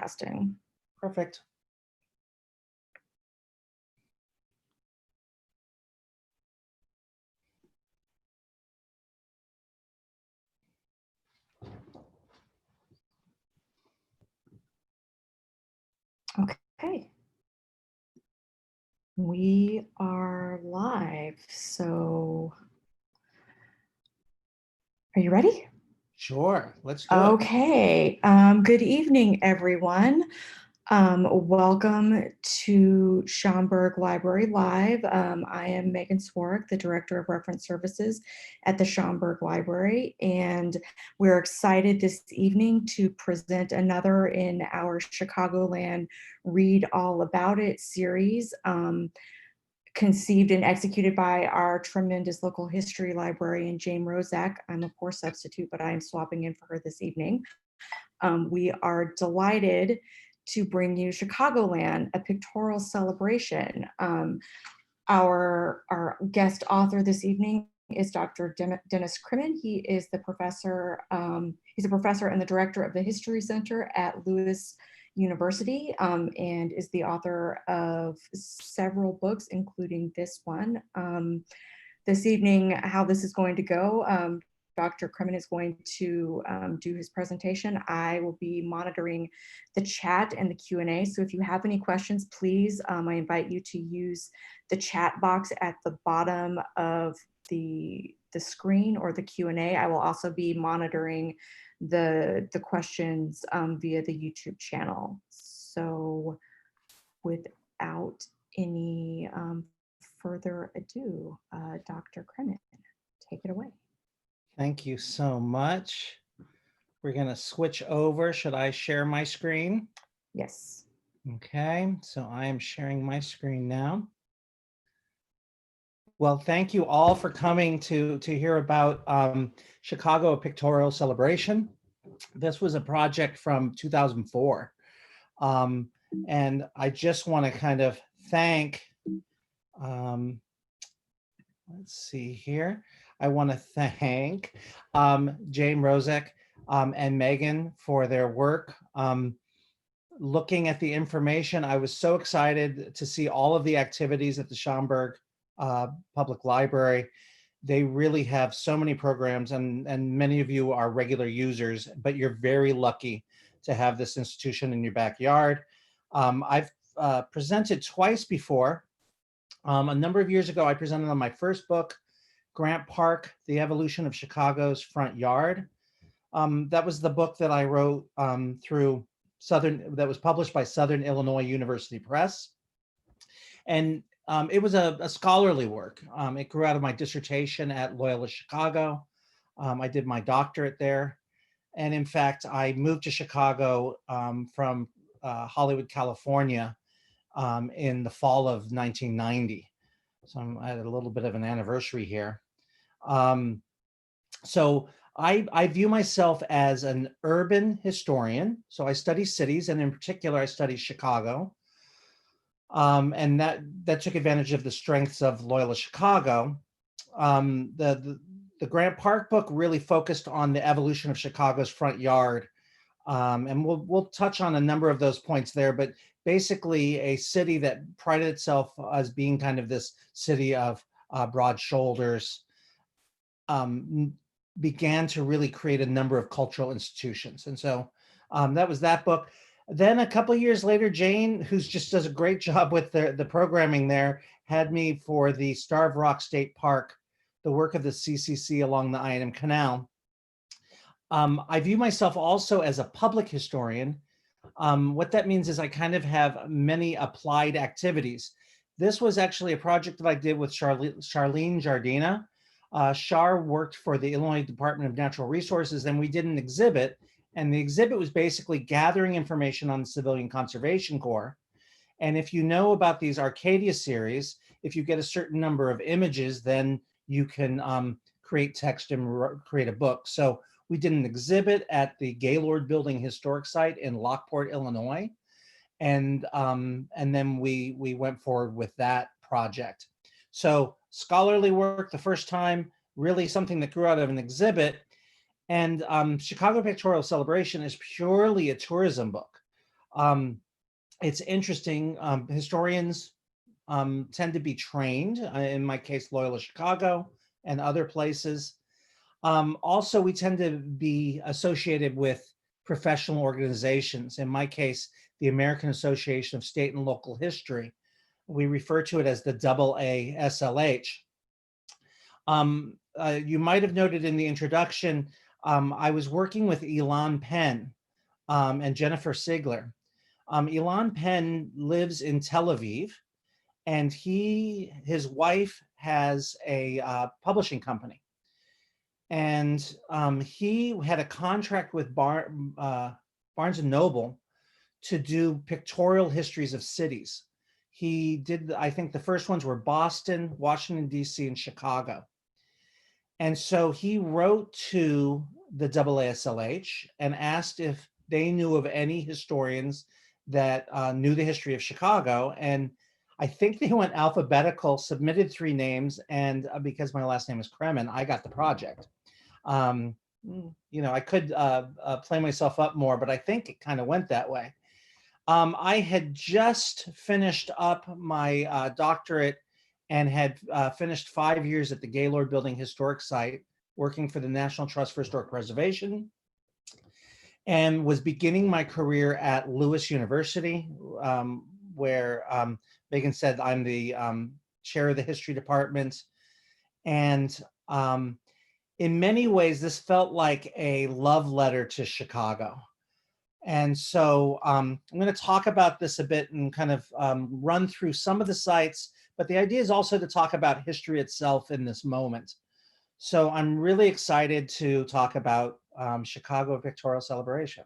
broadcasting. Perfect. Okay. We are live, so are you ready? Sure, let's do it. Okay. Good evening, everyone. Welcome to Schaumburg Library Live. I am Megan Swark, the Director of Reference Services at the Schaumburg Library, and we're excited this evening to present another in our Chicagoland Read All About It series, conceived and executed by our tremendous local history librarian, Jane Rozak. I'm a poor substitute, but I am swapping in for her this evening. We are delighted to bring you Chicagoland, a pictorial celebration. Our guest author this evening is Dr. Dennis Crimmen. He is the professor, he's a professor and the director of the History Center at Lewis University, and is the author of several books, including this one. This evening, how this is going to go, Dr. Crimmen is going to do his presentation. I will be monitoring the chat and the Q&A. So if you have any questions, please, I invite you to use the chat box at the bottom of the screen or the Q&A. I will also be monitoring the questions via the YouTube channel. So without any further ado, Dr. Crimmen, take it away. Thank you so much. We're going to switch over. Should I share my screen? Yes. Okay, so I am sharing my screen now. Well, thank you all for coming to hear about Chicago Pictorial Celebration. This was a project from 2004. And I just want to kind of thank, let's see here. I want to thank Jane Rozak and Megan for their work. Looking at the information, I was so excited to see all of the activities at the Schaumburg Public Library. They really have so many programs, and many of you are regular users, but you're very lucky to have this institution in your backyard. I've presented twice before. A number of years ago, I presented on my first book, Grant Park, The Evolution of Chicago's Front Yard. That was the book that I wrote that was published by Southern Illinois University Press. And it was a scholarly work. It grew out of my dissertation at Loyola Chicago. I did my doctorate there. And in fact, I moved to Chicago from Hollywood, California in the fall of 1990. So I had a little bit of an anniversary here. So I view myself as an urban historian. So I study cities, and in particular, I study Chicago. And that took advantage of the strengths of Loyola Chicago. The Grant Park book really focused on the evolution of Chicago's front yard. And we'll touch on a number of those points there, but basically a city that prided itself as being kind of this city of broad shoulders, began to really create a number of cultural institutions. And so that was that book. Then a couple of years later, Jane, who just does a great job with the programming there, had me for the Starved Rock State Park, the work of the CCC along the I&M Canal. I view myself also as a public historian. What that means is I kind of have many applied activities. This was actually a project that I did with Charlene Jardina. Char worked for the Illinois Department of Natural Resources, and we did an exhibit. And the exhibit was basically gathering information on the Civilian Conservation Corps. And if you know about these Arcadia series, if you get a certain number of images, then you can create text and create a book. So we did an exhibit at the Gaylord Building Historic Site in Lockport, Illinois. And then we went forward with that project. So scholarly work the first time, really something that grew out of an exhibit. And Chicago Pictorial Celebration is purely a tourism book. It's interesting. Historians tend to be trained, in my case, Loyola Chicago and other places. Also, we tend to be associated with professional organizations. In my case, the American Association of State and Local History. We refer to it as the AASLH. You might have noted in the introduction, I was working with Elon Penn and Jennifer Sigler. Elon Penn lives in Tel Aviv, and his wife has a publishing company. And he had a contract with Barnes and Noble to do pictorial histories of cities. He did, I think the first ones were Boston, Washington, D.C., and Chicago. And so he wrote to the AASLH and asked if they knew of any historians that knew the history of Chicago. And I think they went alphabetical, submitted 3 names, and because my last name is Kremen, I got the project. I could play myself up more, but I think it kind of went that way. I had just finished up my doctorate and had finished 5 years at the Gaylord Building Historic Site, working for the National Trust for Historic Preservation, and was beginning my career at Lewis University, where Megan said I'm the chair of the history department. And in many ways, this felt like a love letter to Chicago. And so I'm going to talk about this a bit and kind of run through some of the sites, but the idea is also to talk about history itself in this moment. So I'm really excited to talk about Chicago Pictorial Celebration.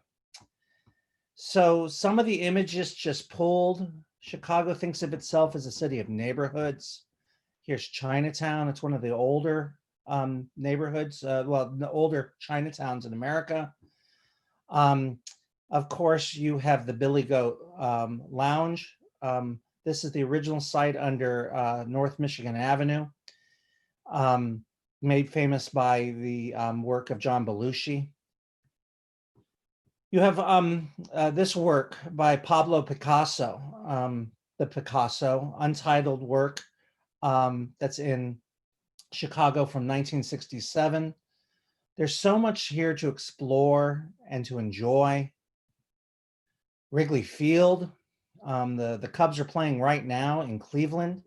So some of the images just pulled. Chicago thinks of itself as a city of neighborhoods. Here's Chinatown. It's one of the older neighborhoods, the older Chinatowns in America. Of course, you have the Billy Goat Lounge. This is the original site under North Michigan Avenue, made famous by the work of John Belushi. You have this work by Pablo Picasso, the Picasso, untitled work that's in Chicago from 1967. There's so much here to explore and to enjoy. Wrigley Field, the Cubs are playing right now in Cleveland,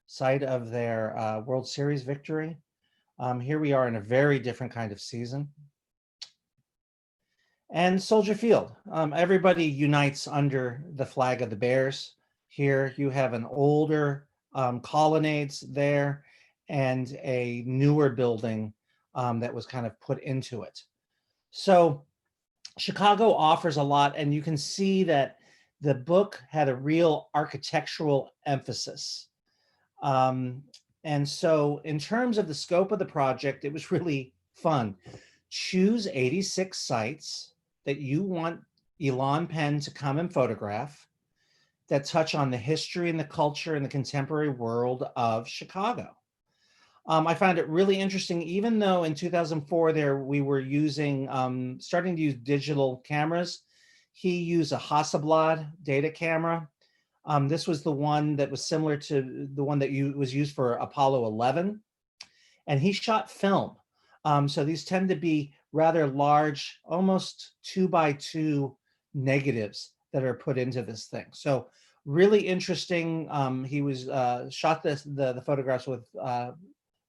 site of their World Series victory. Here we are in a very different kind of season. And Soldier Field, everybody unites under the flag of the Bears. Here you have an older colonnades there and a newer building that was kind of put into it. So Chicago offers a lot, and you can see that the book had a real architectural emphasis. And so in terms of the scope of the project, it was really fun. Choose 86 sites that you want Elon Penn to come and photograph that touch on the history and the culture and the contemporary world of Chicago. I found it really interesting, even though in 2004 we were using, starting to use digital cameras. He used a Hasselblad data camera. This was the one that was similar to the one that was used for Apollo 11. And he shot film. So these tend to be rather large, almost 2x2 negatives that are put into this thing. So really interesting. He was shot the photographs with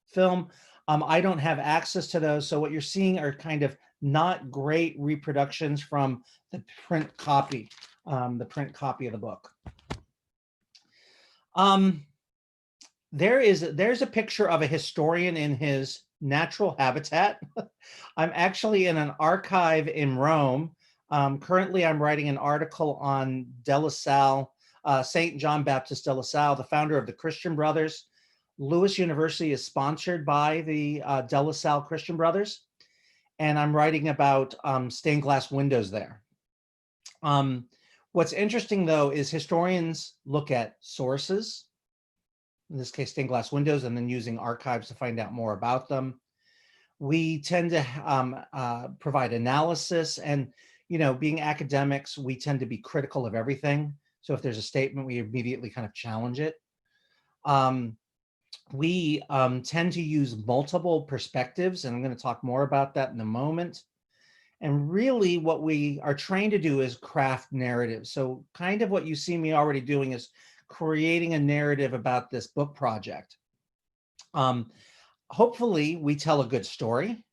film. I don't have access to those. So what you're seeing are kind of not great reproductions from the print copy of the book. There's a picture of a historian in his natural habitat. I'm actually in an archive in Rome. Currently, I'm writing an article on De La Salle, St. John Baptist De La Salle, the founder of the Christian Brothers. Lewis University is sponsored by the De La Salle Christian Brothers, and I'm writing about stained glass windows there. What's interesting, though, is historians look at sources, in this case, stained glass windows, and then using archives to find out more about them. We tend to provide analysis, and being academics, we tend to be critical of everything. So if there's a statement, we immediately kind of challenge it. We tend to use multiple perspectives, and I'm going to talk more about that in a moment. And really what we are trained to do is craft narratives. So kind of what you see me already doing is creating a narrative about this book project. Hopefully we tell a good story.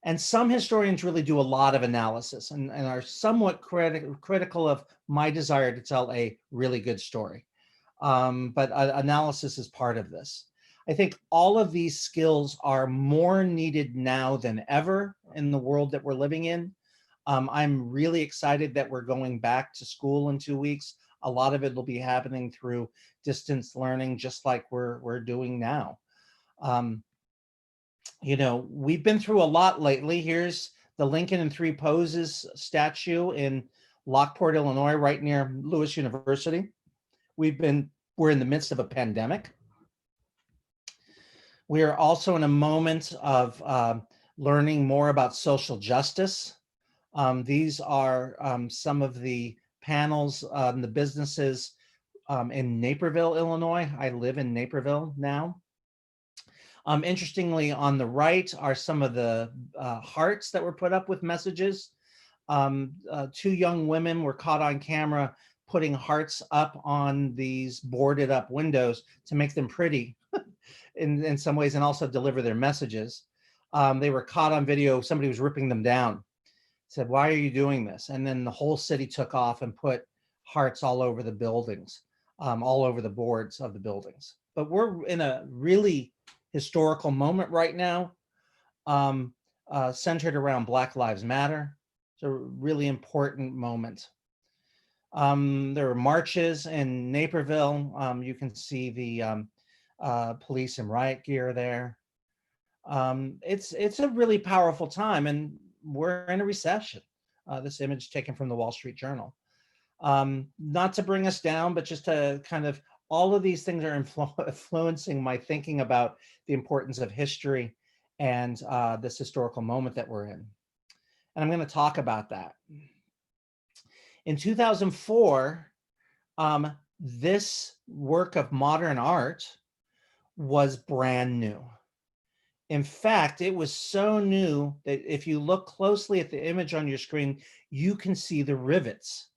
And some historians really do a lot of analysis and are somewhat critical of my desire to tell a really good story. But analysis is part of this. I think all of these skills are more needed now than ever in the world that we're living in. I'm really excited that we're going back to school in 2 weeks. A lot of it will be happening through distance learning, just like we're doing now. We've been through a lot lately. Here's the Lincoln in Three Poses statue in Lockport, Illinois, right near Lewis University. We're in the midst of a pandemic. We are also in a moment of learning more about social justice. These are some of the panels on the businesses in Naperville, Illinois. I live in Naperville now. Interestingly, on the right are some of the hearts that were put up with messages. Two young women were caught on camera putting hearts up on these boarded up windows to make them pretty in some ways and also deliver their messages. They were caught on video. Somebody was ripping them down. Said, "Why are you doing this?" And then the whole city took off and put hearts all over the buildings, all over the boards of the buildings. But we're in a really historical moment right now, centered around Black Lives Matter. It's a really important moment. There were marches in Naperville. You can see the police and riot gear there. It's a really powerful time, and we're in a recession. This image taken from the Wall Street Journal. Not to bring us down, but just to kind of, all of these things are influencing my thinking about the importance of history and this historical moment that we're in. And I'm going to talk about that. In 2004, this work of modern art was brand new. In fact, it was so new that if you look closely at the image on your screen, you can see the rivets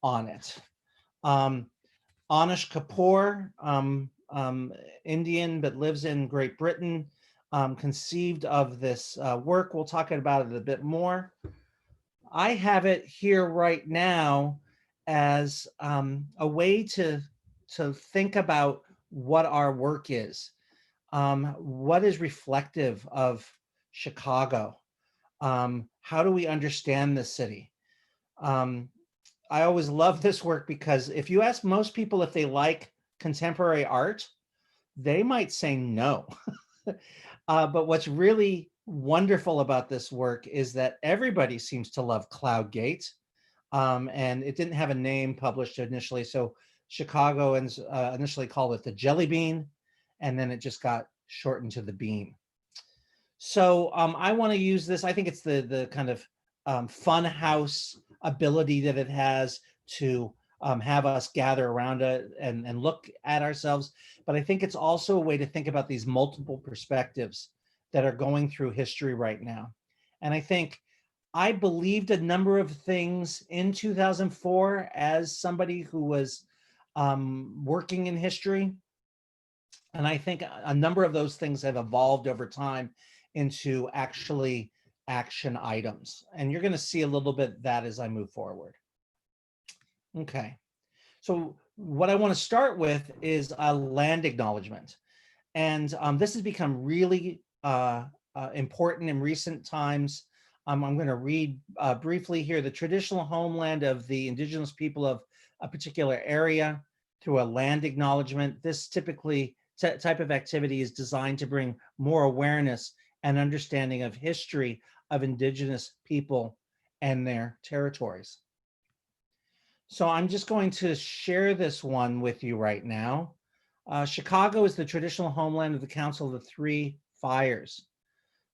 on it. Anish Kapoor, Indian but lives in Great Britain, conceived of this work. We'll talk about it a bit more. I have it here right now as a way to think about what our work is. What is reflective of Chicago? How do we understand the city? I always love this work because if you ask most people if they like contemporary art, they might say no. But what's really wonderful about this work is that everybody seems to love Cloud Gate. And it didn't have a name published initially. So Chicagoans initially called it the Jelly Bean, and then it just got shortened to the Bean. So I want to use this. I think it's the kind of fun house ability that it has to have us gather around it and look at ourselves. But I think it's also a way to think about these multiple perspectives that are going through history right now. And I think I believed a number of things in 2004 as somebody who was working in history. And I think a number of those things have evolved over time into actually action items. And you're going to see a little bit of that as I move forward. Okay. So what I want to start with is a land acknowledgement. And this has become really important in recent times. I'm going to read briefly here: the traditional homeland of the indigenous people of a particular area through a land acknowledgement. This typically type of activity is designed to bring more awareness and understanding of history of indigenous people and their territories. So I'm just going to share this one with you right now. Chicago is the traditional homeland of the Council of the Three Fires,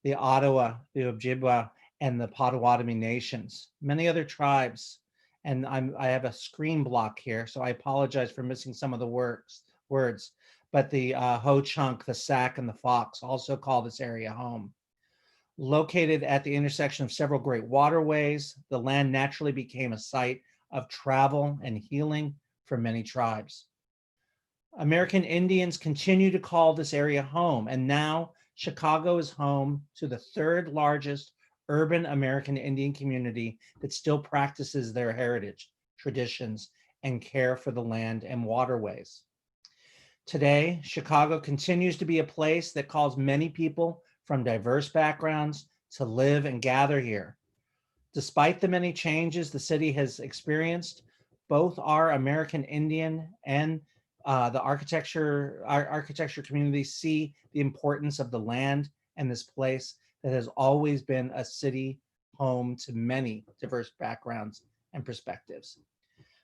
the Ottawa, the Ojibwa, and the Potawatomi nations, many other tribes. And I have a screen block here, so I apologize for missing some of the words. But the Ho-Chunk, the Sac, and the Fox also call this area home. Located at the intersection of several great waterways, the land naturally became a site of travel and healing for many tribes. American Indians continue to call this area home, and now Chicago is home to the third largest urban American Indian community that still practices their heritage, traditions, and care for the land and waterways. Today, Chicago continues to be a place that calls many people from diverse backgrounds to live and gather here. Despite the many changes the city has experienced, both our American Indian and our architecture community see the importance of the land and this place that has always been a city home to many diverse backgrounds and perspectives.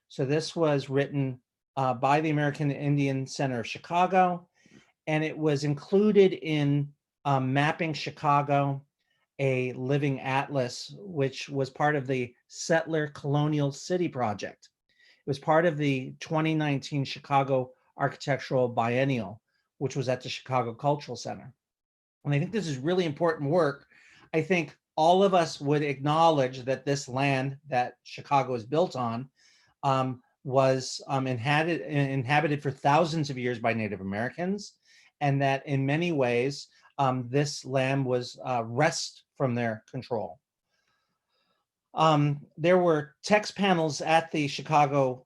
So this was written by the American Indian Center of Chicago, and it was included in Mapping Chicago, a living atlas, which was part of the Settler Colonial City Project. It was part of the 2019 Chicago Architectural Biennial, which was at the Chicago Cultural Center. And I think this is really important work. I think all of us would acknowledge that this land that Chicago is built on was inhabited for thousands of years by Native Americans, and that in many ways, this land was wrest from their control. There were text panels at the Chicago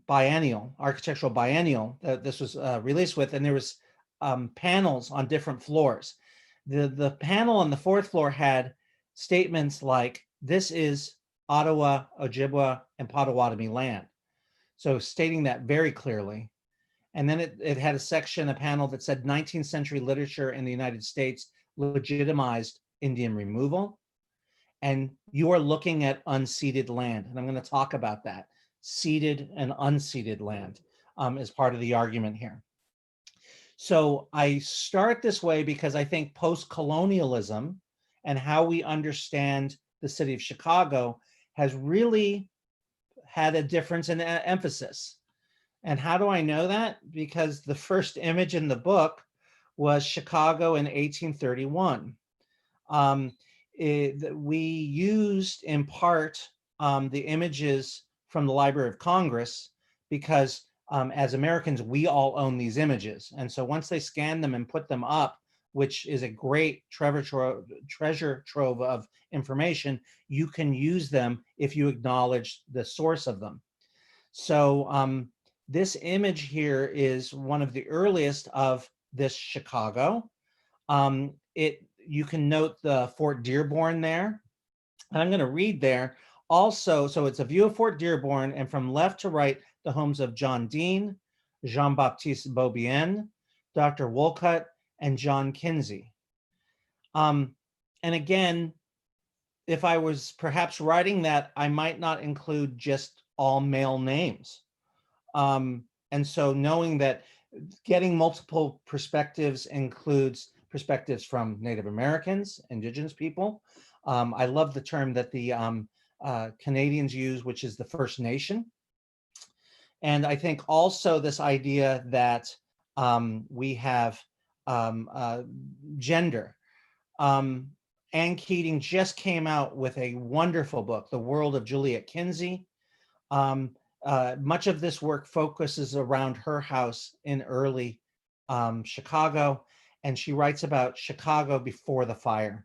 biennial, architectural biennial that this was released with, and there was panels on different floors. The panel on the fourth floor had statements like, "This is Ottawa, Ojibwa, and Potawatomi land." So stating that very clearly. And then it had a section, a panel that said 19th century literature in the United States legitimized Indian removal. And you are looking at unceded land. And I'm going to talk about that. Ceded and unceded land is part of the argument here. So I start this way because I think post-colonialism and how we understand the city of Chicago has really had a difference in emphasis. And how do I know that? Because the first image in the book was Chicago in 1831. We used in part the images from the Library of Congress because as Americans, we all own these images. And so once they scan them and put them up, which is a great treasure trove of information, you can use them if you acknowledge the source of them. So this image here is one of the earliest of this Chicago. You can note the Fort Dearborn there. And I'm going to read there also. So it's a view of Fort Dearborn, and from left to right, the homes of John Dean, Jean-Baptiste Beaubien, Dr. Wolcott, and John Kinsey. And again, if I was perhaps writing that, I might not include just all male names. And so knowing that getting multiple perspectives includes perspectives from Native Americans, Indigenous people. I love the term that the Canadians use, which is the First Nation. And I think also this idea that we have gender. Anne Keating just came out with a wonderful book, The World of Juliet Kinsey. Much of this work focuses around her house in early Chicago, and she writes about Chicago before the fire.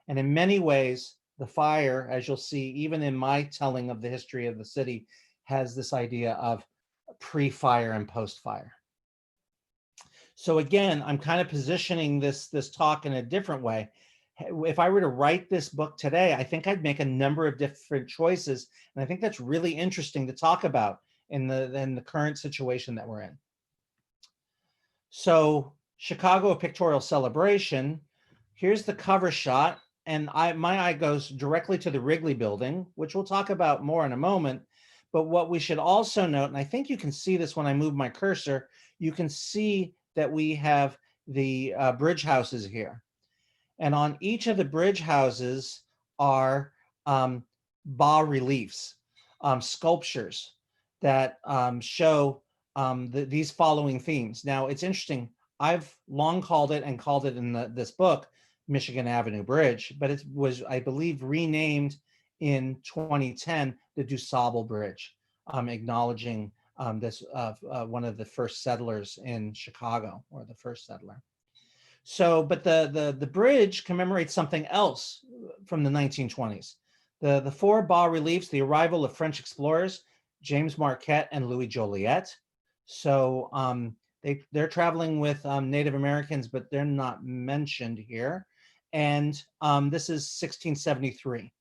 And in many ways, the fire, as you'll see, even in my telling of the history of the city, has this idea of pre-fire and post-fire. So again, I'm kind of positioning this talk in a different way. If I were to write this book today, I think I'd make a number of different choices. And I think that's really interesting to talk about in the current situation that we're in. So Chicago, a pictorial celebration. Here's the cover shot. And my eye goes directly to the Wrigley building, which we'll talk about more in a moment. But what we should also note, and I think you can see this when I move my cursor, you can see that we have the bridge houses here. And on each of the bridge houses are bas reliefs, sculptures that show these following themes. Now, it's interesting. I've long called it, and called it in this book, Michigan Avenue Bridge, but it was, I believe, renamed in 2010 the DuSable Bridge, acknowledging this one of the first settlers in Chicago, or the first settler. So, but the bridge commemorates something else from the 1920s. The four bas reliefs, the arrival of French explorers, James Marquette and Louis Joliet. So they're traveling with Native Americans, but they're not mentioned here. And this is 1673.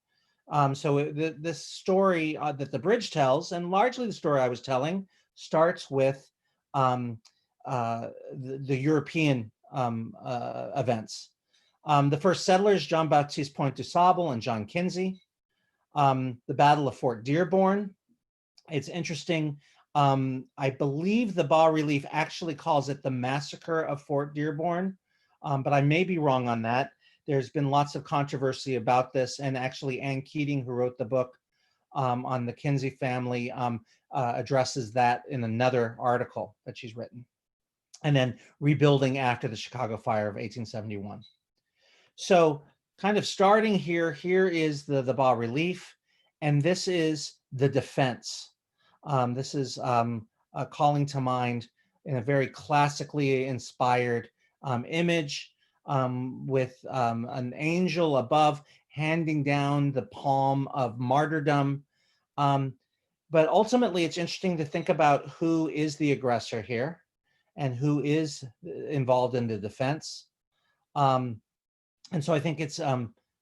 So this story that the bridge tells, and largely the story I was telling, starts with the European events. The first settlers, John Baptiste Point du Sable and John Kinsey. The Battle of Fort Dearborn. It's interesting. I believe the bas relief actually calls it the Massacre of Fort Dearborn, but I may be wrong on that. There's been lots of controversy about this, and actually Ann Keating, who wrote the book on the Kinsey family, addresses that in another article that she's written. And then rebuilding after the Chicago fire of 1871. So kind of starting here, here is the bas relief, and this is the defense. This is calling to mind in a very classically inspired image with an angel above handing down the palm of martyrdom. But ultimately, it's interesting to think about who is the aggressor here and who is involved in the defense. And so I think it's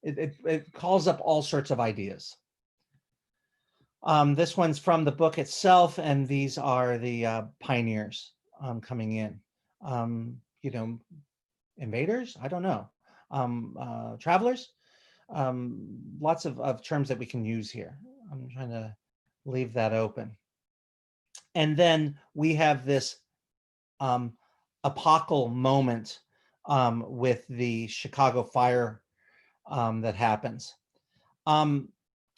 it calls up all sorts of ideas. This one's from the book itself, and these are the pioneers coming in. You know, invaders? I don't know. Travelers? Lots of terms that we can use here. I'm trying to leave that open. And then we have this apocal moment with the Chicago fire that happens.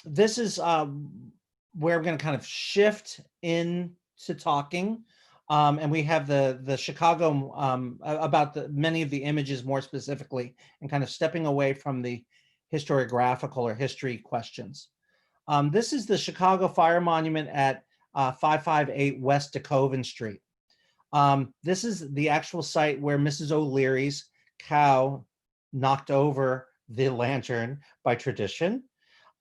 This is where we're going to kind of shift into talking. And we have the Chicago, about many of the images more specifically, and kind of stepping away from the historiographical or history questions. This is the Chicago Fire Monument at 558 West DeKoven Street. This is the actual site where Mrs. O'Leary's cow knocked over the lantern by tradition.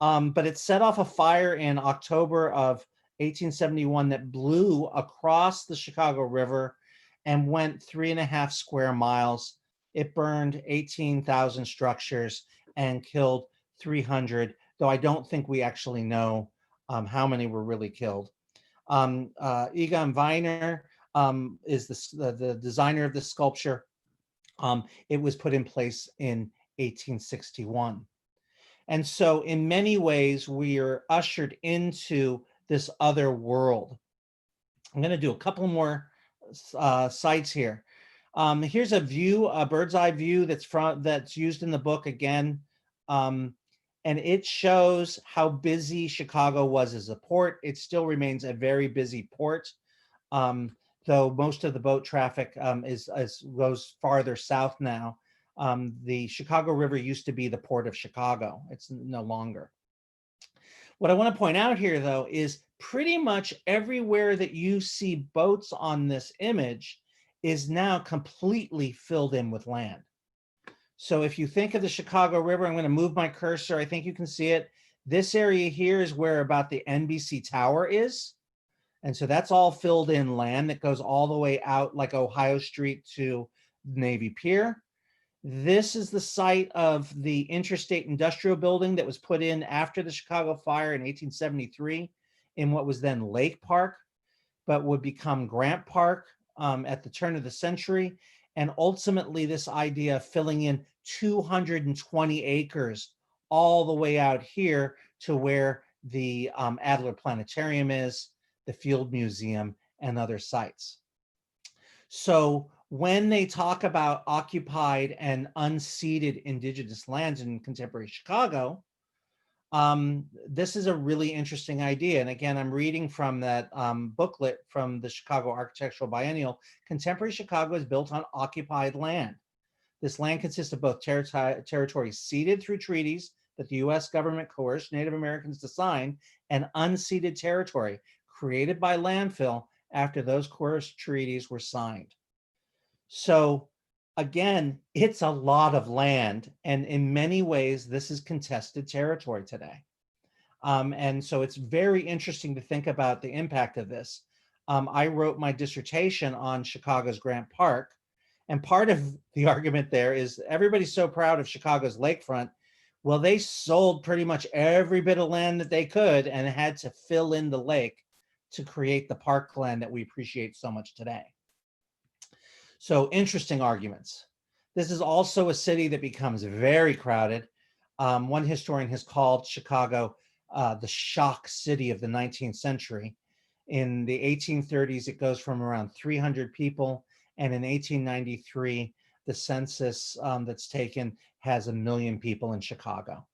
But it set off a fire in October of 1871 that blew across the Chicago River and went 3.5 square miles. It burned 18,000 structures and killed 300, though I don't think we actually know how many were really killed. Egon Weiner is the designer of the sculpture. It was put in place in 1861. And so in many ways, we are ushered into this other world. I'm going to do a couple more sites here. Here's a view, a bird's eye view that's used in the book again. And it shows how busy Chicago was as a port. It still remains a very busy port, though most of the boat traffic goes farther south now. The Chicago River used to be the port of Chicago. It's no longer. What I want to point out here, though, is pretty much everywhere that you see boats on this image is now completely filled in with land. So if you think of the Chicago River, I'm going to move my cursor. I think you can see it. This area here is where about the NBC Tower is. And so that's all filled in land that goes all the way out like Ohio Street to Navy Pier. This is the site of the Interstate Industrial Building that was put in after the Chicago fire in 1873 in what was then Lake Park, but would become Grant Park at the turn of the century. And ultimately, this idea of filling in 220 acres all the way out here to where the Adler Planetarium is, the Field Museum, and other sites. So when they talk about occupied and unceded indigenous lands in contemporary Chicago, this is a really interesting idea. And again, I'm reading from that booklet from the Chicago Architectural Biennial. Contemporary Chicago is built on occupied land. This land consists of both territories ceded through treaties that the US government coerced Native Americans to sign, and unceded territory created by landfill after those coerced treaties were signed. So again, it's a lot of land. And in many ways, this is contested territory today. And so it's very interesting to think about the impact of this. I wrote my dissertation on Chicago's Grant Park. And part of the argument there is everybody's so proud of Chicago's lakefront. Well, they sold pretty much every bit of land that they could and had to fill in the lake to create the parkland that we appreciate so much today. So interesting arguments. This is also a city that becomes very crowded. One historian has called Chicago the shock city of the 19th century. In the 1830s, it goes from around 300 people. And in 1893, the census that's taken has 1 million people in Chicago.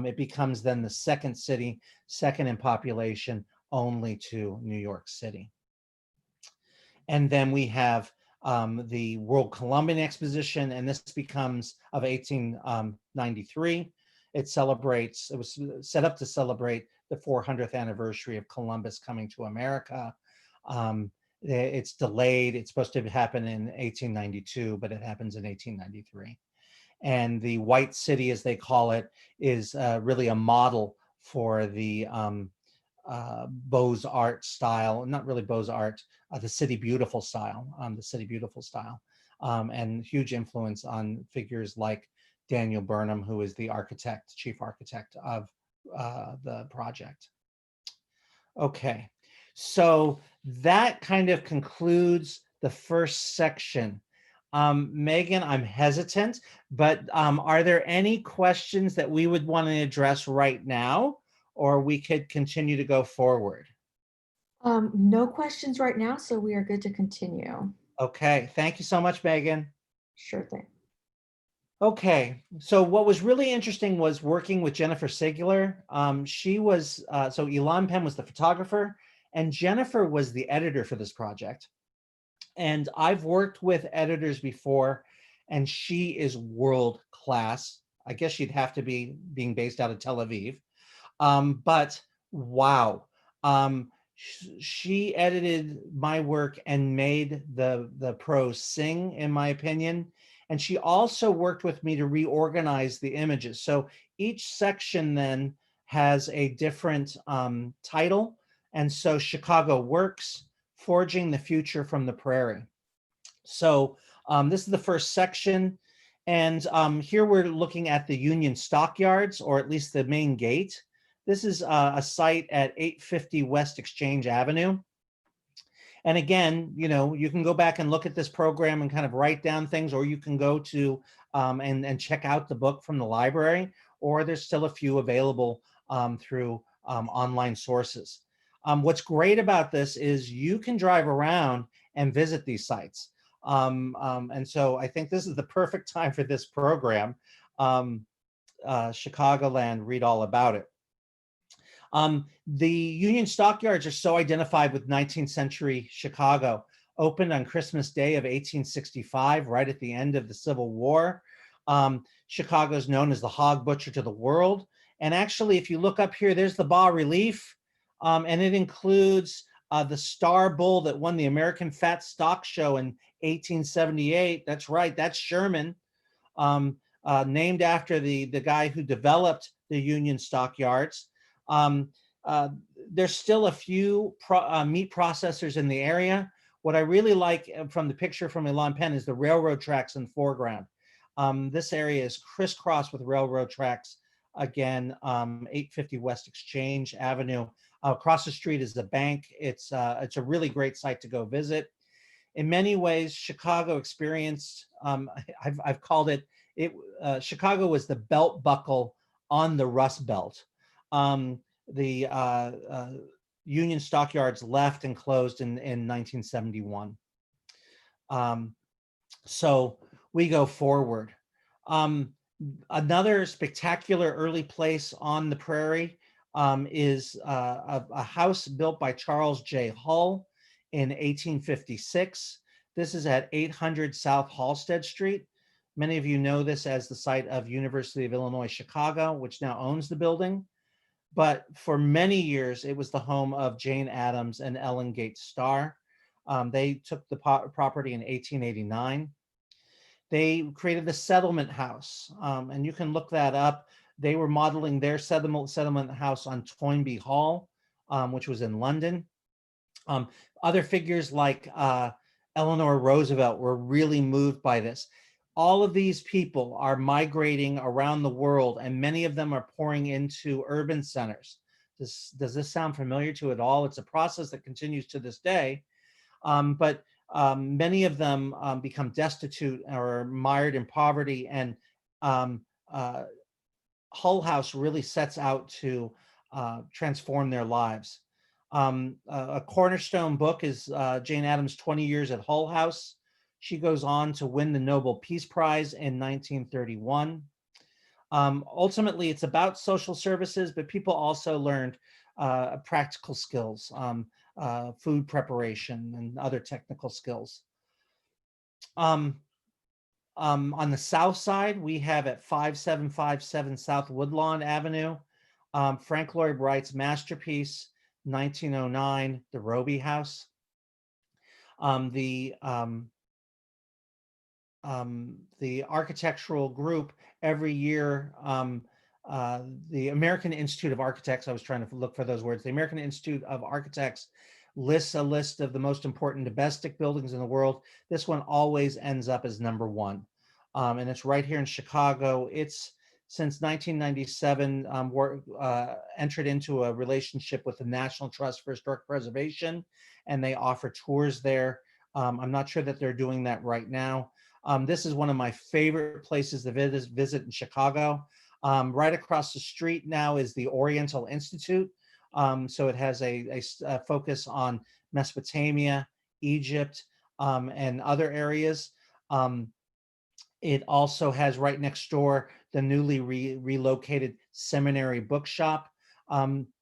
It becomes then the second city, second in population, only to New York City. And then we have the World Columbian Exposition, and this becomes of 1893. It was set up to celebrate the 400th anniversary of Columbus coming to America. It's delayed. It's supposed to happen in 1892, but it happens in 1893. And the White City, as they call it, is really a model for the Beaux-Art style, not really Beaux-Art, the City Beautiful style, and huge influence on figures like Daniel Burnham, who is the architect, chief architect of the project. Okay, so that kind of concludes the first section. Megan, I'm hesitant, but are there any questions that we would want to address right now, or we could continue to go forward? No questions right now, so we are good to continue. Okay, thank you so much, Megan. Sure thing. Okay, so what was really interesting was working with Jennifer Sigler. She was, so Elon Penn was the photographer, and Jennifer was the editor for this project. And I've worked with editors before, and she is world class. I guess she'd have to be being based out of Tel Aviv. But wow, she edited my work and made the prose sing, in my opinion. And she also worked with me to reorganize the images. So each section then has a different title. And so Chicago Works, Forging the Future from the Prairie. So this is the first section. And here we're looking at the Union Stockyards, or at least the main gate. This is a site at 850 West Exchange Avenue. And again, you know, you can go back and look at this program and kind of write down things, or you can go to and check out the book from the library, or there's still a few available through online sources. What's great about this is you can drive around and visit these sites. And so I think this is the perfect time for this program. Chicagoland, read all about it. The Union Stockyards are so identified with 19th century Chicago. Opened on Christmas Day of 1865, right at the end of the Civil War. Chicago is known as the hog butcher to the world. And actually, if you look up here, there's the bas-relief, and it includes the star bull that won the American Fat Stock Show in 1878. That's right, that's Sherman, named after the guy who developed the Union Stockyards. There's still a few meat processors in the area. What I really like from the picture from Elon Penn is the railroad tracks in the foreground. This area is crisscrossed with railroad tracks. Again, 850 West Exchange Avenue. Across the street is the bank. It's a really great site to go visit. In many ways, Chicago experienced, I've called it, Chicago was the belt buckle on the Rust Belt. The Union Stockyards left and closed in 1971. So we go forward. Um, Another spectacular early place on the prairie is a house built by Charles J. Hull in 1856. This is at 800 South Halsted Street. Many of you know this as the site of University of Illinois Chicago, which now owns the building. But for many years, it was the home of Jane Addams and Ellen Gates Starr. They took the property in 1889. They created the settlement house, and you can look that up. They were modeling their settlement house on Toynbee Hall, which was in London. Um, Other figures like Eleanor Roosevelt were really moved by this. All of these people are migrating around the world, and many of them are pouring into urban centers. Does this sound familiar to you at all? It's a process that continues to this day, but many of them become destitute or mired in poverty, and um, uh, Hull House really sets out to transform their lives. A cornerstone book is Jane Addams' 20 Years at Hull House. She goes on to win the Nobel Peace Prize in 1931. Ultimately, it's about social services, but people also learned practical skills, food preparation, and other technical skills. Um, on the south side, we have at 5757 South Woodlawn Avenue, Frank Lloyd Wright's masterpiece, 1909, the Roby House. Um, the um, the architectural group every year, the American Institute of Architects, I was trying to look for those words, the American Institute of Architects lists a list of the most important domestic buildings in the world. This one always ends up as number one. And it's right here in Chicago. It's since 1997 entered into a relationship with the National Trust for Historic Preservation, and they offer tours there. I'm not sure that they're doing that right now. This is one of my favorite places to visit in Chicago. Right across the street now is the Oriental Institute. So it has a focus on Mesopotamia, Egypt, and other areas. It also has right next door the newly relocated Seminary Bookshop.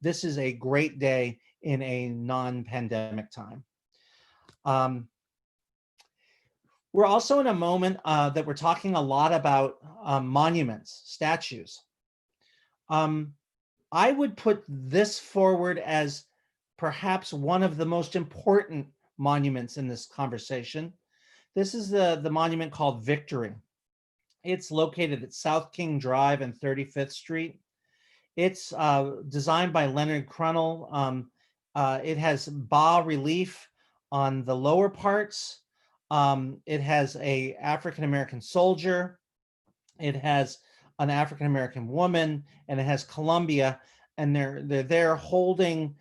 This is a great day in a non-pandemic time. We're also in a moment that we're talking a lot about monuments, statues. I would put this forward as perhaps one of the most important monuments in this conversation. This is the monument called Victory. It's located at South King Drive and 35th Street. It's designed by Leonard Crunnell. It has bas relief on the lower parts. It has a African-American soldier. It has an African-American woman, and it has Columbia, and they're there holding,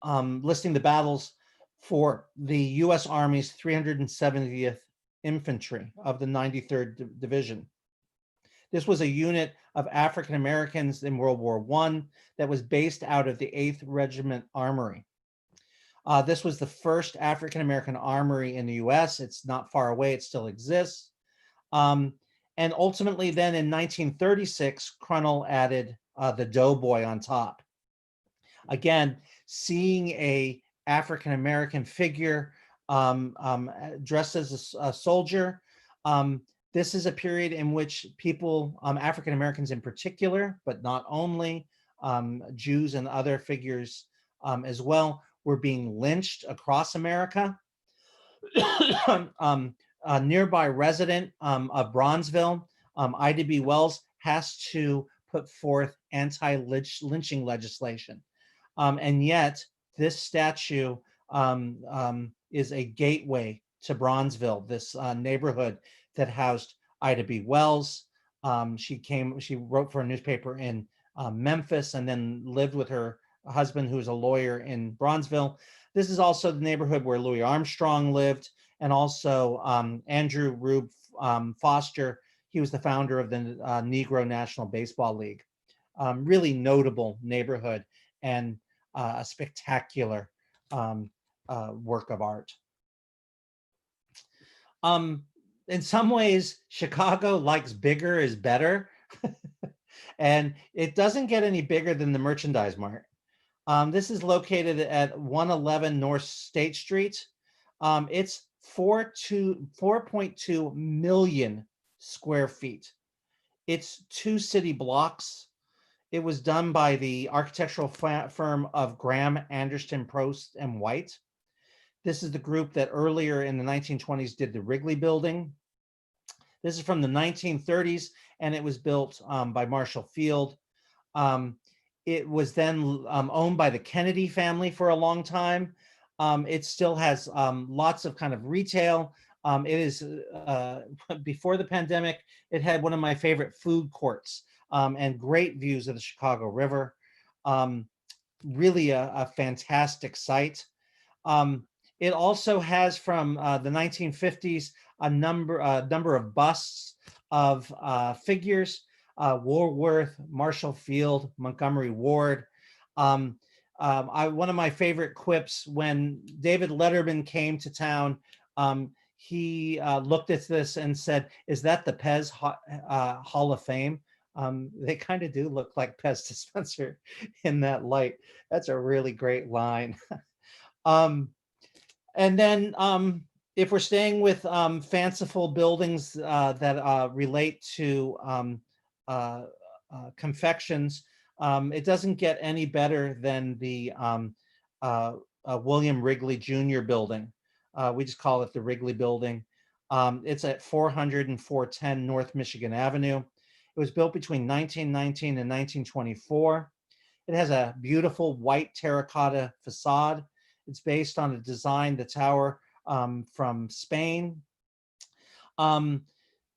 listing the battles for the U.S. Army's 370th Infantry of the 93rd Division. This was a unit of African Americans in World War I that was based out of the 8th Regiment Armory. This was the first African American armory in the US. It's not far away, it still exists. And ultimately, then in 1936, Crunnell added the doughboy on top. Again, seeing a African American figure dressed as a soldier. This is a period in which people, African Americans in particular, but not only, Jews and other figures as well, were being lynched across America. A nearby resident of Bronzeville, Ida B. Wells, has to put forth anti-lynching legislation. And yet, this statue is a gateway to Bronzeville, this neighborhood that housed Ida B. Wells. She wrote for a newspaper in Memphis and then lived with her husband, who was a lawyer in Bronzeville. This is also the neighborhood where Louis Armstrong lived, and also Andrew Rube Foster. He was the founder of the Negro National Baseball League. Really notable neighborhood and a spectacular work of art. in some ways, Chicago likes bigger is better. And it doesn't get any bigger than the Merchandise Mart. This is located at 111 North State Street. It's 4.2 million square feet. It's 2 city blocks. It was done by the architectural firm of Graham, Anderson, Prost, and White. This is the group that earlier in the 1920s did the Wrigley Building. This is from the 1930s, and it was built by Marshall Field. It was then owned by the Kennedy family for a long time. It still has lots of kind of retail. It is, before the pandemic, it had one of my favorite food courts and great views of the Chicago River. Really a fantastic site. It also has from the 1950s a number of busts of figures, Woolworth, Marshall Field, Montgomery Ward. One of my favorite quips when David Letterman came to town, he looked at this and said, "Is that the Pez Hall of Fame?" They kind of do look like Pez dispenser in that light. That's a really great line. And then if we're staying with fanciful buildings that relate to confections, it doesn't get any better than the William Wrigley Jr. building. We just call it the Wrigley Building. It's at 400 and 410 North Michigan Avenue. It was built between 1919 and 1924. It has a beautiful white terracotta facade. It's based on a design, the tower from Spain.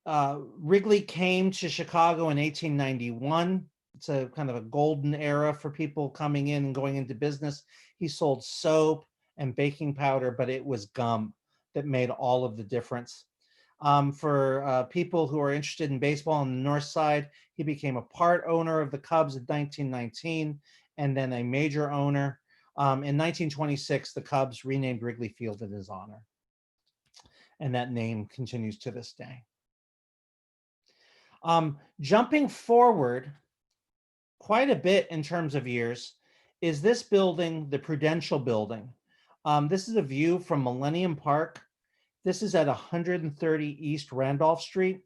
Wrigley came to Chicago in 1891. It's a kind of a golden era for people coming in and going into business. He sold soap and baking powder, but it was gum that made all of the difference. For people who are interested in baseball on the north side, he became a part owner of the Cubs in 1919 and then a major owner. In 1926, the Cubs renamed Wrigley Field in his honor. And that name continues to this day. Jumping forward quite a bit in terms of years is this building, the Prudential Building. This is a view from Millennium Park. This is at 130 East Randolph Street.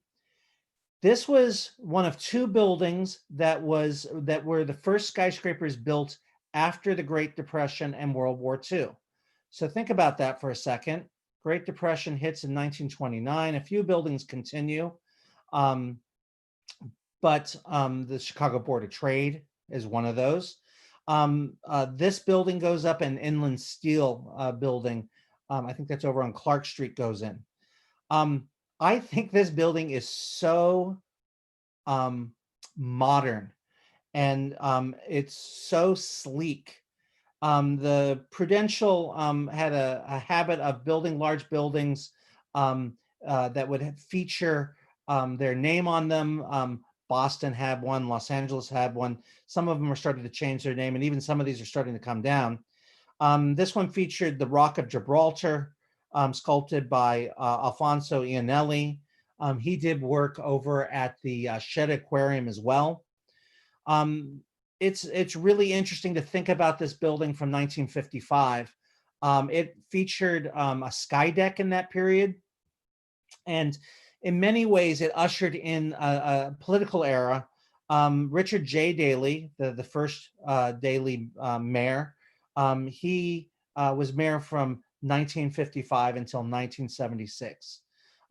This was one of 2 buildings that were the first skyscrapers built after the Great Depression and World War II. So think about that for a second. Great Depression hits in 1929. A few buildings continue, but the Chicago Board of Trade is one of those. This building goes up, an Inland Steel building. I think that's over on Clark Street goes in. I think this building is so modern and it's so sleek. The Prudential had a habit of building large buildings that would feature their name on them. Boston had one, Los Angeles had one. Some of them are starting to change their name, and even some of these are starting to come down. This one featured the Rock of Gibraltar, sculpted by Alfonso Iannelli. He did work over at the Shedd Aquarium as well. It's really interesting to think about this building from 1955. It featured a sky deck in that period, and in many ways, it ushered in a political era. Richard J. Daley, the first Daley mayor, he was mayor from 1955 until 1976.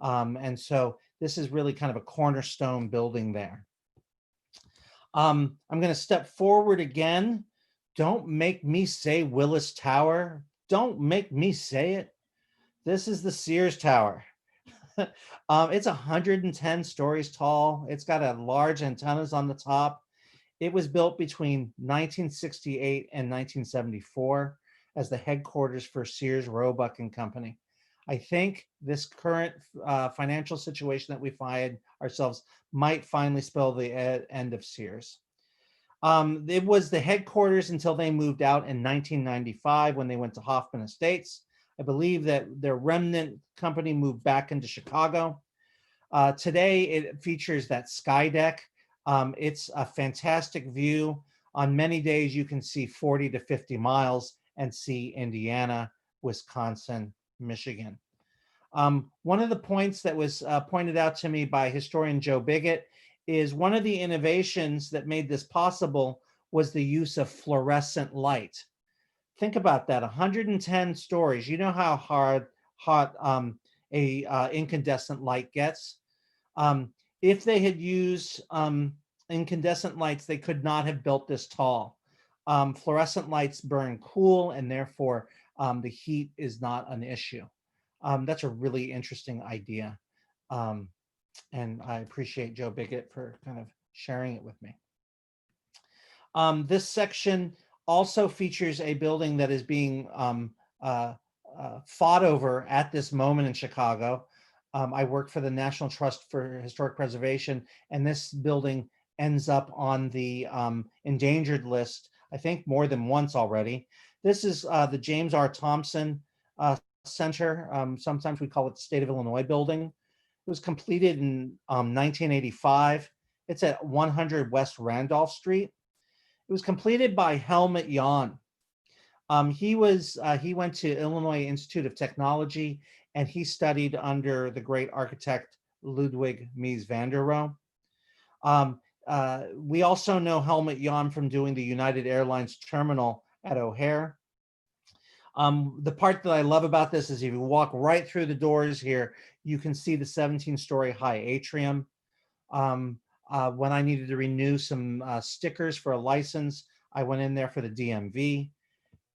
And so this is really kind of a cornerstone building there. I'm going to step forward again. Don't make me say Willis Tower. Don't make me say it. This is the Sears Tower. It's 110 stories tall. It's got a large antennas on the top. It was built between 1968 and 1974 as the headquarters for Sears, Roebuck and Company. I think this current financial situation that we find ourselves might finally spell the end of Sears. It was the headquarters until they moved out in 1995 when they went to Hoffman Estates. I believe that their remnant company moved back into Chicago. Today, it features that sky deck. It's a fantastic view. On many days, you can see 40 to 50 miles and see Indiana, Wisconsin, Michigan. One of the points that was pointed out to me by historian Joe Biggett is one of the innovations that made this possible was the use of fluorescent light. Think about that, 110 stories. You know how hot a incandescent light gets. Um, if they had used incandescent lights, they could not have built this tall. Fluorescent lights burn cool, and therefore the heat is not an issue. That's a really interesting idea. Um, and I appreciate Joe Biggett for kind of sharing it with me. This section also features a building that is being fought over at this moment in Chicago. I work for the National Trust for Historic Preservation, and this building ends up on the endangered list, I think more than once already. This is the James R. Thompson Center. Sometimes we call it the State of Illinois building. It was completed in 1985. It's at 100 West Randolph Street. It was completed by Helmut Jahn. He went to Illinois Institute of Technology, and he studied under the great architect Ludwig Mies van der Rohe. We also know Helmut Jahn from doing the United Airlines terminal at O'Hare. The part that I love about this is if you walk right through the doors here, you can see the 17-story high atrium. When I needed to renew some stickers for a license, I went in there for the DMV.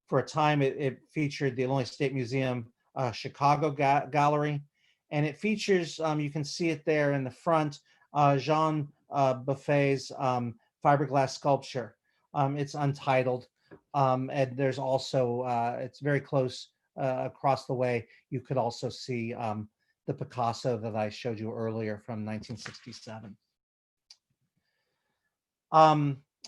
For a time, it featured the Illinois State Museum Chicago Gallery, and it features, you can see it there in the front, Jean Buffet's fiberglass sculpture. It's untitled, and there's also, it's very close across the way. You could also see the Picasso that I showed you earlier from 1967.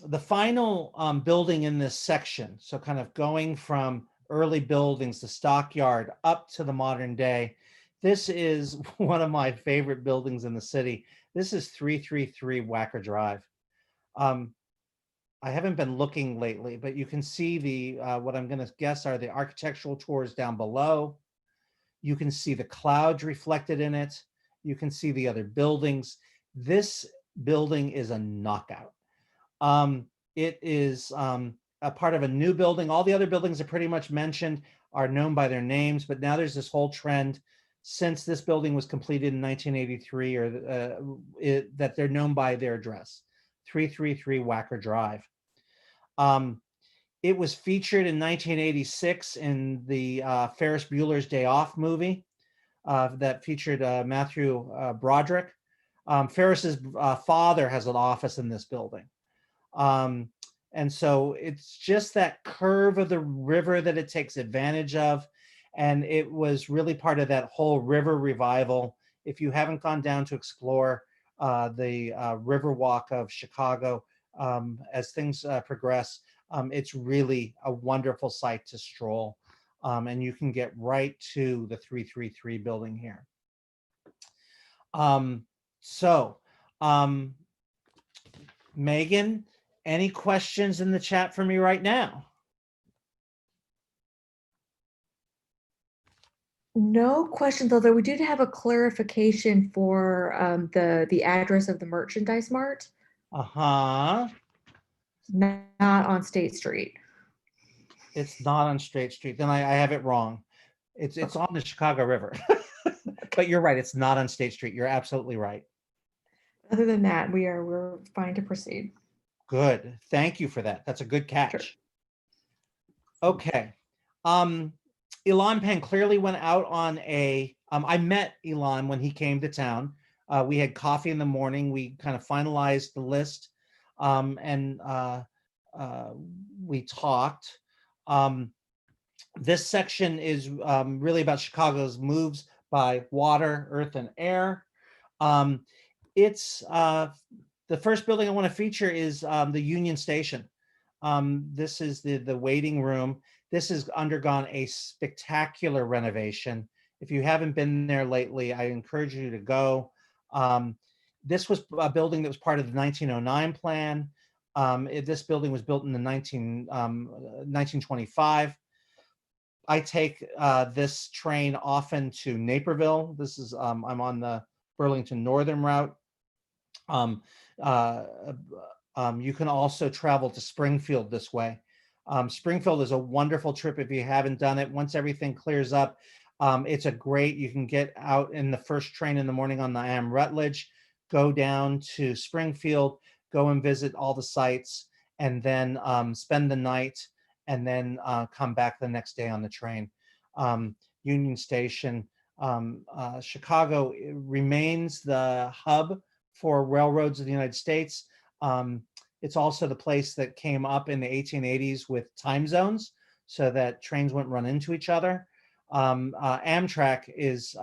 The final building in this section, so kind of going from early buildings, the stockyard, up to the modern day, this is one of my favorite buildings in the city. This is 333 Wacker Drive. I haven't been looking lately, but you can see the what I'm going to guess are the architectural tours down below. You can see the clouds reflected in it. You can see the other buildings. This building is a knockout. It is a part of a new building. All the other buildings are pretty much mentioned are known by their names, but now there's this whole trend since this building was completed in 1983 that they're known by their address, 333 Wacker Drive. It was featured in 1986 in the Ferris Bueller's Day Off movie that featured Matthew Broderick. Ferris's father has an office in this building. And so it's just that curve of the river that it takes advantage of. And it was really part of that whole river revival. If you haven't gone down to explore the river walk of Chicago, as things progress, it's really a wonderful site to stroll. And you can get right to the 333 building here. Megan, any questions in the chat for me right now? No questions, although we did have a clarification for the address of the merchandise mart. Uh-huh. Not on State Street. It's not on State Street. Then I have it wrong. It's on the Chicago River. But you're right, it's not on State Street. You're absolutely right. Other than that, we're fine to proceed. Good. Thank you for that. That's a good catch. Sure. Okay. Elon Penn clearly went out on a, I met Elon when he came to town. We had coffee in the morning. We kind of finalized the list, and we talked. This section is really about Chicago's moves by water, earth, and air. It's the first building I want to feature is the Union Station. This is the waiting room. This has undergone a spectacular renovation. If you haven't been there lately, I encourage you to go. This was a building that was part of the 1909 plan. This building was built in the 1925. I take this train often to Naperville. This is I'm on the Burlington Northern route. Uh, you can also travel to Springfield this way. Springfield is a wonderful trip if you haven't done it. Once everything clears up, it's a great, you can get out in the first train in the morning on the Am Rutledge, go down to Springfield, go and visit all the sites, and then spend the night, and then come back the next day on the train. Union Station, Chicago remains the hub for railroads of the United States. It's also the place that came up in the 1880s with time zones so that trains wouldn't run into each other. Amtrak is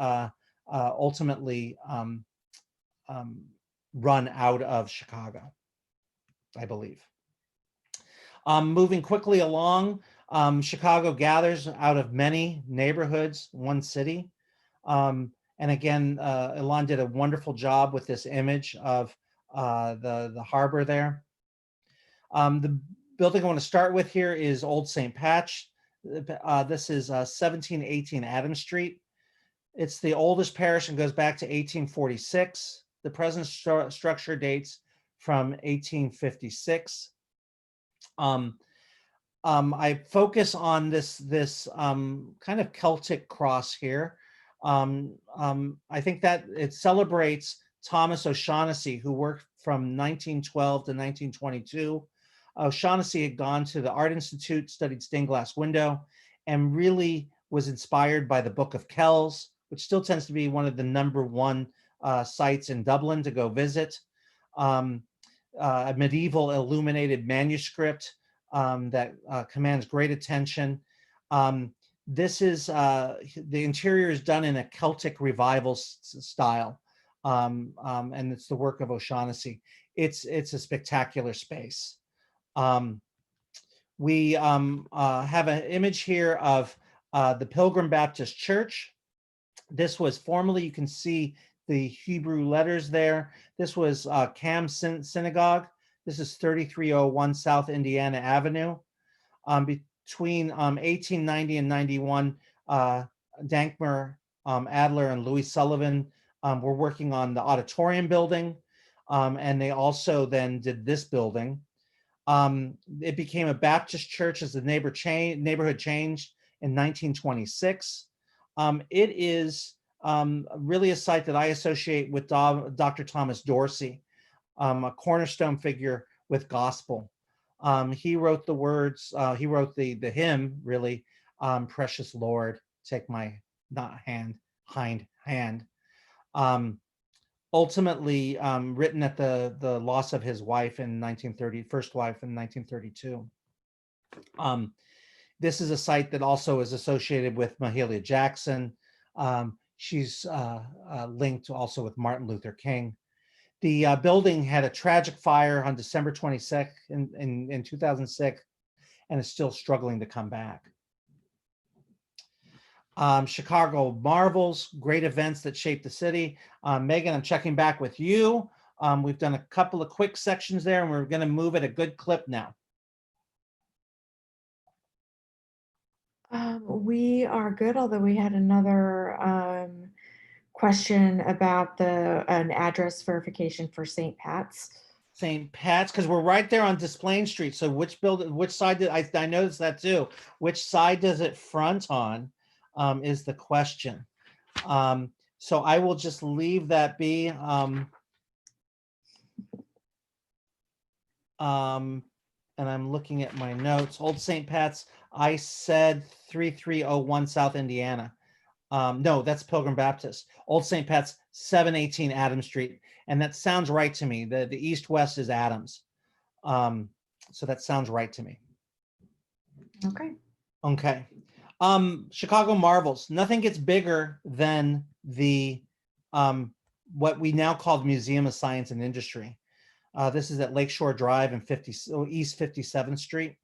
ultimately run out of Chicago, I believe. Moving quickly along, Chicago gathers out of many neighborhoods, one city. And again, Ilan did a wonderful job with this image of the harbor there. The building I want to start with here is Old St. Patch. This is 1718 Adams Street. It's the oldest parish and goes back to 1846. The present structure dates from 1856. I focus on this kind of Celtic cross here. I think that it celebrates Thomas O'Shaughnessy, who worked from 1912 to 1922. O'Shaughnessy had gone to the Art Institute, studied stained glass window, and really was inspired by the Book of Kells, which still tends to be one of the #1 sites in Dublin to go visit. A medieval illuminated manuscript that commands great attention. This is, the interior is done in a Celtic revival style, and it's the work of O'Shaughnessy. It's a spectacular space. We have an image here of the Pilgrim Baptist Church. This was formerly, you can see the Hebrew letters there. This was Cam Synagogue. This is 3301 South Indiana Avenue. Between 1890 and 91, Dankmer, Adler, and Louis Sullivan were working on the auditorium building, and they also then did this building. It became a Baptist church as the neighborhood changed in 1926. It is really a site that I associate with Dr. Thomas Dorsey, a cornerstone figure with gospel. He wrote the words, he wrote the hymn, really, Precious Lord, take my hind hand. Ultimately written at the loss of his wife in 1930, first wife in 1932. This is a site that also is associated with Mahalia Jackson. She's linked also with Martin Luther King. The building had a tragic fire on December 22nd in 2006 and is still struggling to come back. Chicago marvels, great events that shape the city. Megan, I'm checking back with you. We've done a couple of quick sections there, and we're going to move at a good clip now. We are good, although we had another question about an address verification for St. Pat's. St. Pat's, because we're right there on Desplain Street. So which building, which side did I noticed that too? Which side does it front on? Is the question. So I will just leave that be. And I'm looking at my notes. Old St. Pat's, I said 3301 South Indiana. No, that's Pilgrim Baptist. Old St. Pat's, 718 Adams Street. And that sounds right to me. The east-west is Adams. So that sounds right to me. Okay. Okay. Chicago marvels. Nothing gets bigger than the what we now call the Museum of Science and Industry. This is at Lakeshore Drive and East 57th Street.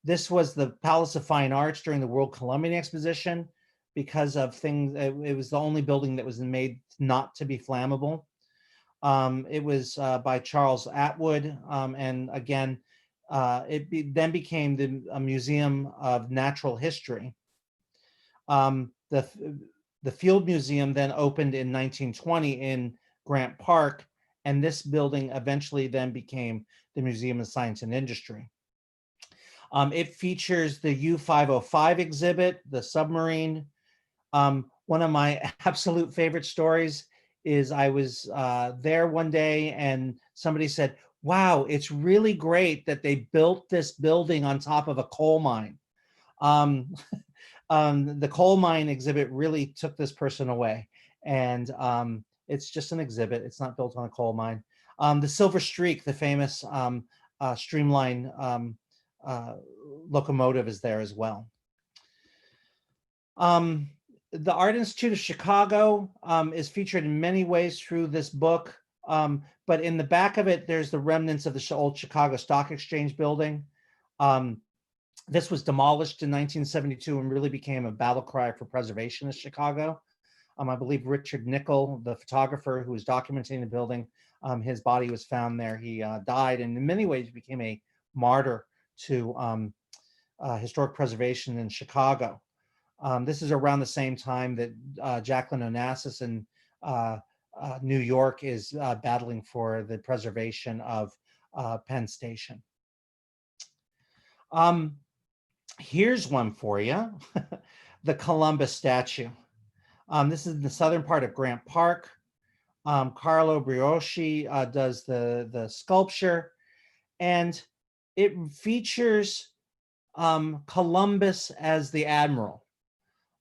This was the Palace of Fine Arts during the World Columbian Exposition because of things. It was the only building that was made not to be flammable. It was by Charles Atwood, and again, then became a Museum of Natural History. The Field Museum then opened in 1920 in Grant Park, and this building eventually then became the Museum of Science and Industry. It features the U-505 exhibit, the submarine. One of my absolute favorite stories is I was there one day and somebody said, wow, it's really great that they built this building on top of a coal mine. The coal mine exhibit really took this person away. And it's just an exhibit. It's not built on a coal mine. The Silver Streak, the famous streamline locomotive, is there as well. The Art Institute of Chicago is featured in many ways through this book, but in the back of it, there's the remnants of the old Chicago Stock Exchange building. This was demolished in 1972 and really became a battle cry for preservation of Chicago. I believe Richard Nickel, the photographer who was documenting the building, his body was found there. He died and in many ways became a martyr to historic preservation in Chicago. This is around the same time that Jacqueline Onassis in New York is battling for the preservation of Penn Station. Here's one for you, the Columbus statue. This is in the southern part of Grant Park. Carlo Brioschi does the sculpture, and it features Columbus as the admiral.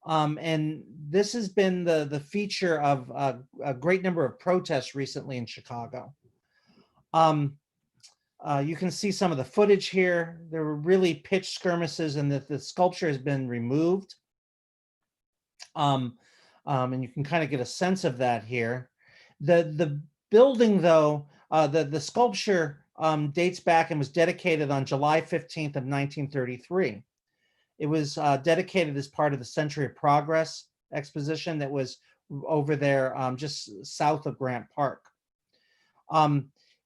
And this has been the feature of a great number of protests recently in Chicago. You can see some of the footage here. There were really pitched skirmishes and the sculpture has been removed. And you can kind of get a sense of that here. The building, though, the sculpture dates back and was dedicated on July 15th of 1933. It was dedicated as part of the Century of Progress exposition that was over there just south of Grant Park.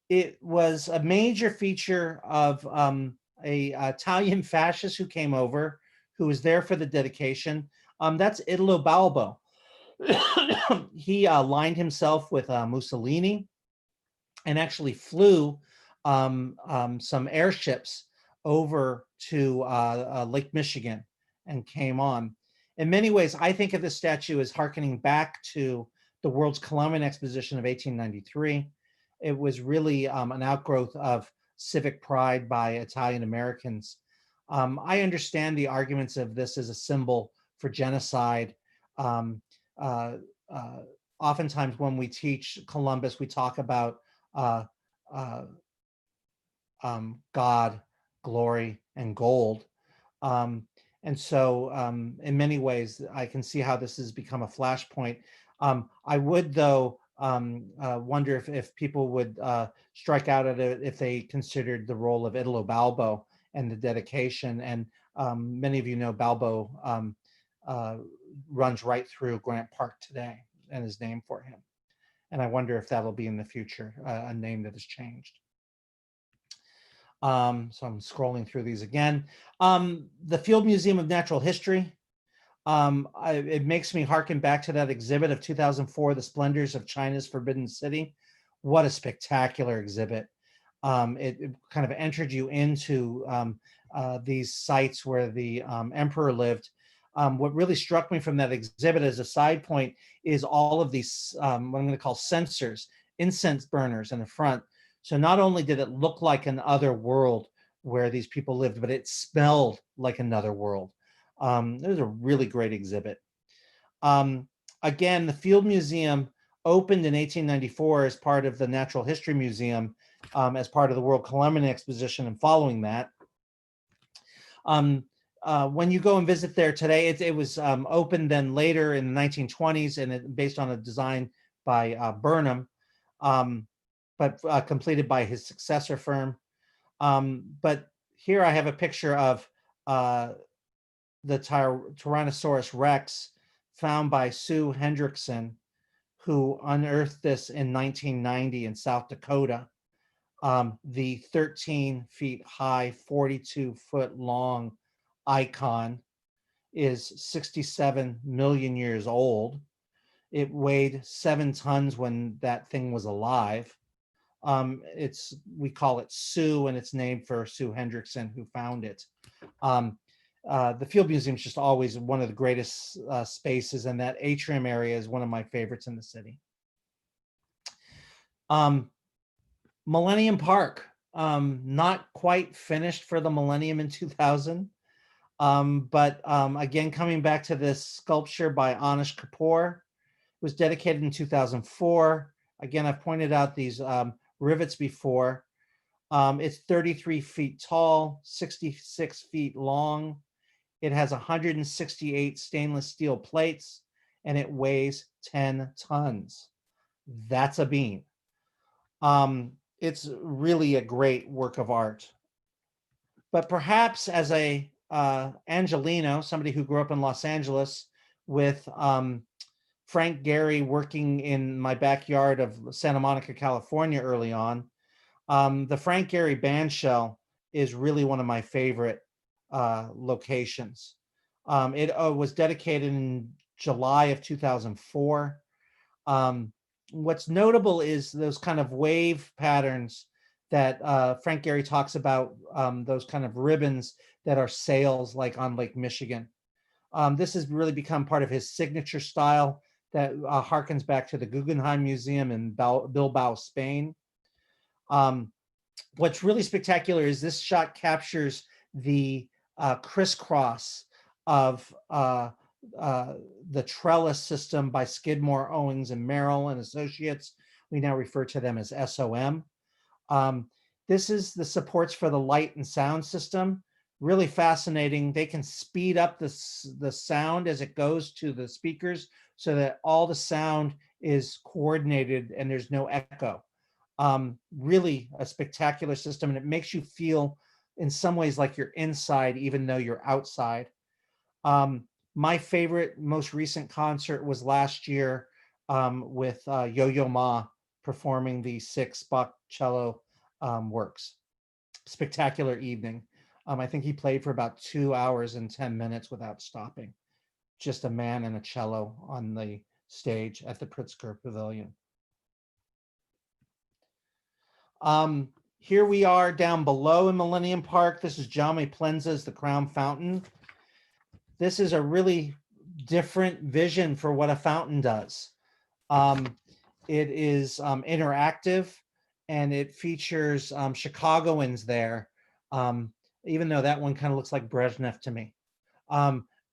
It was a major feature of a Italian fascist who came over, who was there for the dedication. That's Italo Balbo. He aligned himself with Mussolini and actually flew some airships over to Lake Michigan and came on. In many ways, I think of this statue as hearkening back to the World's Columbian Exposition of 1893. It was really an outgrowth of civic pride by Italian Americans. I understand the arguments of this as a symbol for genocide. Oftentimes when we teach Columbus, we talk about God, glory, and gold. And so in many ways, I can see how this has become a flashpoint. I would, though, wonder if people would strike out at it if they considered the role of Italo Balbo and the dedication. And many of you know Balbo runs right through Grant Park today and is named for him. And I wonder if that'll be in the future, a name that has changed. So I'm scrolling through these again. The Field Museum of Natural History. It makes me harken back to that exhibit of 2004, The Splendors of China's Forbidden City. What a spectacular exhibit. It kind of entered you into these sites where the emperor lived. What really struck me from that exhibit as a side point is all of these, what I'm going to call sensors, incense burners in the front. So not only did it look like another world where these people lived, but it smelled like another world. It was a really great exhibit. Again, the Field Museum opened in 1894 as part of the Natural History Museum, as part of the World Columbian Exposition, and following that. When you go and visit there today, it was opened then later in the 1920s, and based on a design by Burnham, but completed by his successor firm. But here I have a picture of the Tyrannosaurus Rex found by Sue Hendrickson, who unearthed this in 1990 in South Dakota. The 13 feet high, 42-foot long icon is 67 million years old. It weighed 7 tons when that thing was alive. We call it Sue, and it's named for Sue Hendrickson, who found it. The Field Museum is just always one of the greatest spaces, and that atrium area is one of my favorites in the city. Millennium Park, not quite finished for the millennium in 2000. But again, coming back to this sculpture by Anish Kapoor, was dedicated in 2004. Again, I've pointed out these rivets before. It's 33 feet tall, 66 feet long. It has 168 stainless steel plates, and it weighs 10 tons. That's a beam. It's really a great work of art. But perhaps as a Angelino, somebody who grew up in Los Angeles, with Frank Gehry working in my backyard of Santa Monica, California early on, the Frank Gehry bandshell is really one of my favorite locations. It was dedicated in July of 2004. What's notable is those kind of wave patterns that Frank Gehry talks about, those kind of ribbons that are sails like on Lake Michigan. This has really become part of his signature style that harkens back to the Guggenheim Museum in Bilbao, Spain. What's really spectacular is this shot captures the crisscross of the trellis system by Skidmore, Owings, and Merrill and Associates. We now refer to them as SOM. This is the supports for the light and sound system. Really fascinating. They can speed up the sound as it goes to the speakers so that all the sound is coordinated and there's no echo. Really a spectacular system, and it makes you feel in some ways like you're inside even though you're outside. My favorite, most recent concert was last year with Yo-Yo Ma performing the 6 Bach cello works. Spectacular evening. I think he played for about 2 hours and 10 minutes without stopping. Just a man and a cello on the stage at the Pritzker Pavilion. Here we are down below in Millennium Park. This is Jaume Plenza's The Crown Fountain. This is a really different vision for what a fountain does. It is interactive, and it features Chicagoans there, even though that one kind of looks like Brezhnev to me.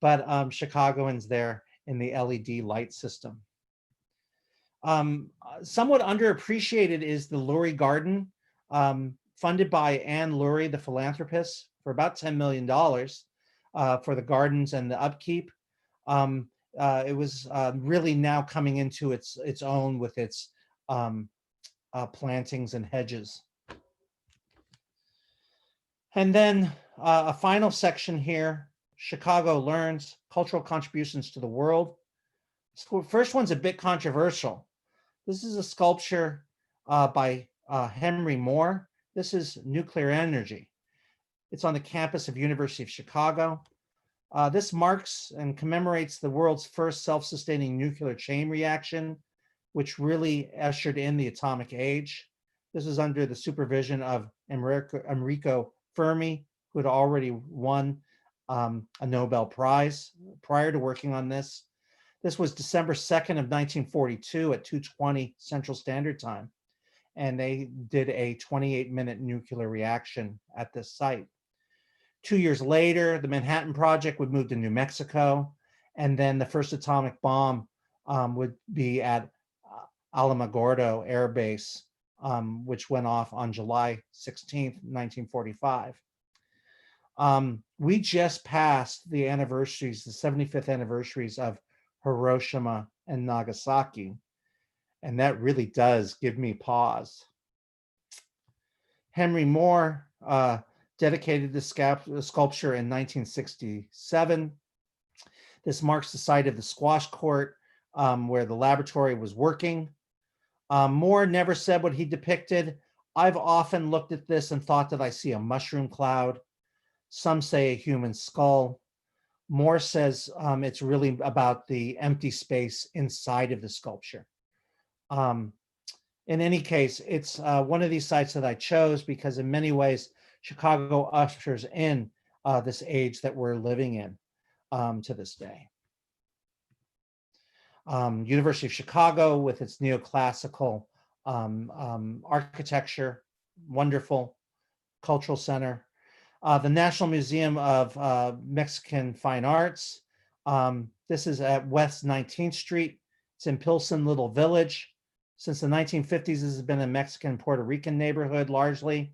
But Chicagoans there in the LED light system. Somewhat underappreciated is the Lurie Garden, funded by Anne Lurie, the philanthropist, for about $10 million for the gardens and the upkeep. It was really now coming into its own with its plantings and hedges. And then a final section here, Chicago Learns, Cultural Contributions to the World. So first one's a bit controversial. This is a sculpture by Henry Moore. This is nuclear energy. It's on the campus of University of Chicago. This marks and commemorates the world's first self-sustaining nuclear chain reaction, which really ushered in the atomic age. This is under the supervision of Enrico Fermi, who had already won a Nobel Prize prior to working on this. This was December 2nd of 1942 at 2:20 Central Standard Time, and they did a 28-minute nuclear reaction at this site. 2 years later, the Manhattan Project would move to New Mexico, and then the first atomic bomb would be at Alamogordo Air Base, which went off on July 16th, 1945. We just passed the anniversaries, the 75th anniversaries of Hiroshima and Nagasaki, and that really does give me pause. Henry Moore dedicated the sculpture in 1967. This marks the site of the squash court where the laboratory was working. Moore never said what he depicted. I've often looked at this and thought that I see a mushroom cloud. Some say a human skull. Moore says it's really about the empty space inside of the sculpture. Um, in any case, it's one of these sites that I chose because in many ways, Chicago ushers in this age that we're living in to this day. University of Chicago with its neoclassical architecture, wonderful cultural center. The National Museum of Mexican Fine Arts. This is at West 19th Street. It's in Pilsen Little Village. Since the 1950s, this has been a Mexican Puerto Rican neighborhood largely.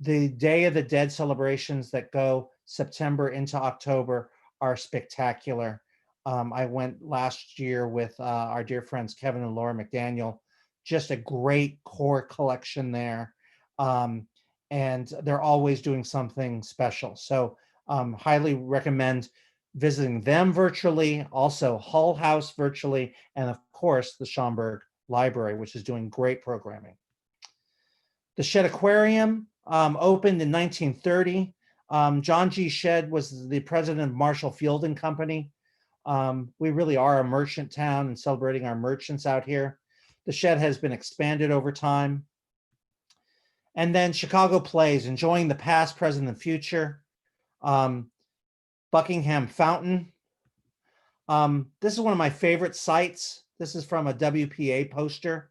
The Day of the Dead celebrations that go September into October are spectacular. I went last year with our dear friends Kevin and Laura McDaniel. Just a great core collection there. And they're always doing something special. So highly recommend visiting them virtually, also Hull House virtually, and of course the Schomburg Library, which is doing great programming. The Shedd Aquarium opened in 1930. John G. Shedd was the president of Marshall Field and Company. We really are a merchant town and celebrating our merchants out here. The Shedd has been expanded over time. And then Chicago Plays, enjoying the past, present, and future. Buckingham Fountain. This is one of my favorite sites. This is from a WPA poster.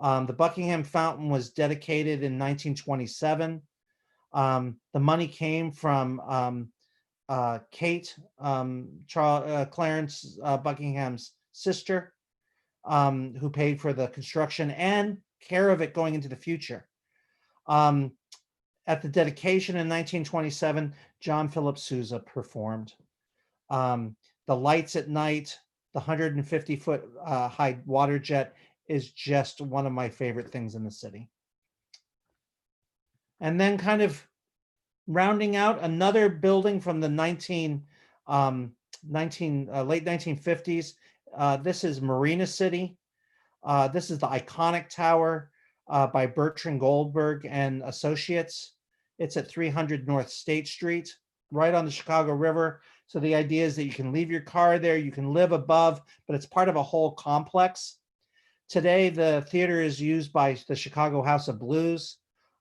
The Buckingham Fountain was dedicated in 1927. The money came from Kate, Clarence Buckingham's sister, who paid for the construction and care of it going into the future. At the dedication in 1927, John Philip Sousa performed. The lights at night, the 150-foot high water jet is just one of my favorite things in the city. And then kind of rounding out another building from the late 1950s. This is Marina City. This is the iconic tower by Bertrand Goldberg and Associates. It's at 300 North State Street, right on the Chicago River. So the idea is that you can leave your car there, you can live above, but it's part of a whole complex. Today, the theater is used by the Chicago House of Blues.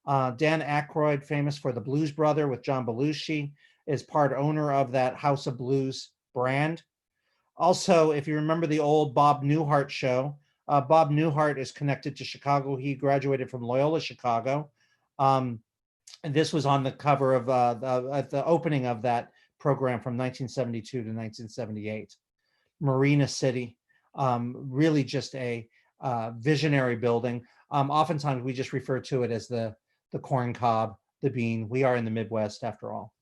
Dan Aykroyd, famous for The Blues Brother with John Belushi, is part owner of that House of Blues brand. Also, if you remember the old Bob Newhart show, Bob Newhart is connected to Chicago. He graduated from Loyola Chicago. And this was on the cover of at the opening of that program from 1972 to 1978. Marina City, really just a visionary building. Oftentimes we just refer to it as the corn cob, the bean. We are in the Midwest after all.